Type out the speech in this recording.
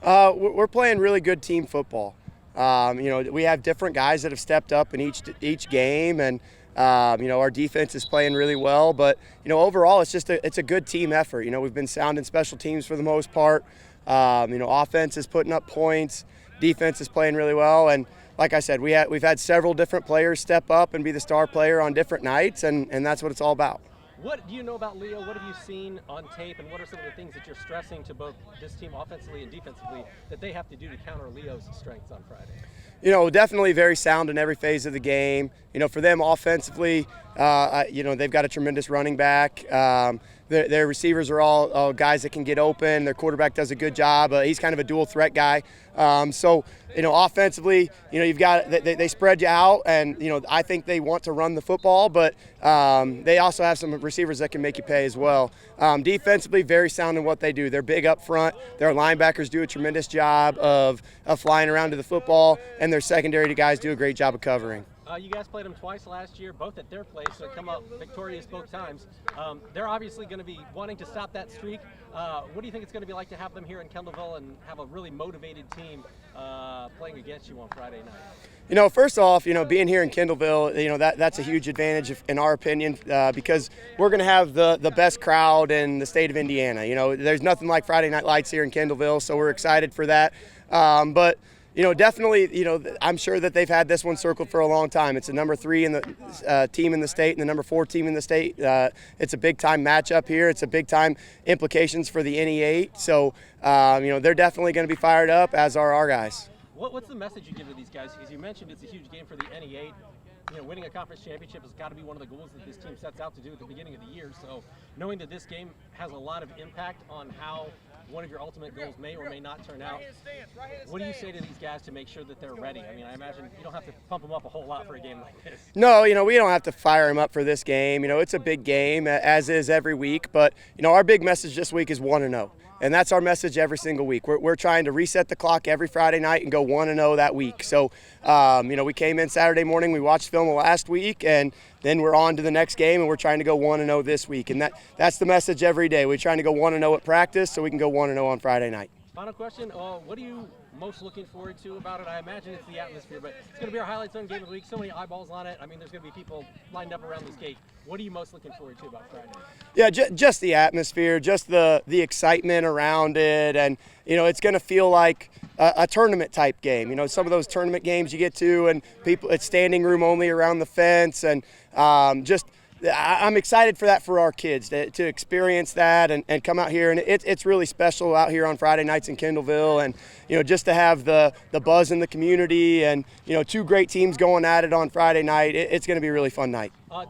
We're playing really good team football. We have different guys that have stepped up in each game, and our defense is playing really well. But overall, it's a good team effort. We've been sound in special teams for the most part. Offense is putting up points, defense is playing really well, and like I said, we've had several different players step up and be the star player on different nights, and that's what it's all about. What do you know about Leo? What have you seen on tape, and what are some of the things that you're stressing to both this team offensively and defensively that they have to do to counter Leo's strengths on Friday? Definitely very sound in every phase of the game. For them offensively, they've got a tremendous running back. Their receivers are all guys that can get open. Their quarterback does a good job. He's kind of a dual threat guy. Offensively, you've got they spread you out, and I think they want to run the football, but they also have some receivers that can make you pay as well. Defensively, very sound in what they do. They're big up front. Their linebackers do a tremendous job of flying around to the football, and their secondary guys do a great job of covering. You guys played them twice last year, both at their place, so come up victorious both times. They're obviously going to be wanting to stop that streak. What do you think it's going to be like to have them here in Kendallville and have a really motivated team playing against you on Friday night? First off, being here in Kendallville, that's a huge advantage in our opinion because we're going to have the best crowd in the state of Indiana. There's nothing like Friday Night Lights here in Kendallville, so we're excited for that. But definitely, I'm sure that they've had this one circled for a long time. It's a number 3 in the team in the state and the number 4 team in the state. It's a big-time matchup here. It's a big-time implications for the NE8. So, they're definitely going to be fired up, as are our guys. What's the message you give to these guys? Because you mentioned it's a huge game for the NE8. Winning a conference championship has got to be one of the goals that this team sets out to do at the beginning of the year. So knowing that this game has a lot of impact on how one of your ultimate goals may or may not turn out, what do you say to these guys to make sure that they're ready? I imagine you don't have to pump them up a whole lot for a game like this. No, we don't have to fire them up for this game. It's a big game, as is every week. But, our big message this week is 1-0. And that's our message every single week. We're trying to reset the clock every Friday night and go 1-0 that week. So, we came in Saturday morning, we watched film last week, and then we're on to the next game, and we're trying to go 1-0 this week. And that's the message every day. We're trying to go 1-0 at practice so we can go 1-0 on Friday night. Final question, what are you most looking forward to about it? I imagine it's the atmosphere, but it's going to be our highlights on game of the week. So many eyeballs on it. There's going to be people lined up around this gate. What are you most looking forward to about Friday? Yeah, just the atmosphere, just the excitement around it, and it's going to feel like a tournament type game. Some of those tournament games you get to, and it's standing room only around the fence, and I'm excited for that for our kids to experience that and come out here, and it's really special out here on Friday nights in Kendallville, and just to have the buzz in the community, and 2 great teams going at it on Friday night. It's going to be a really fun night.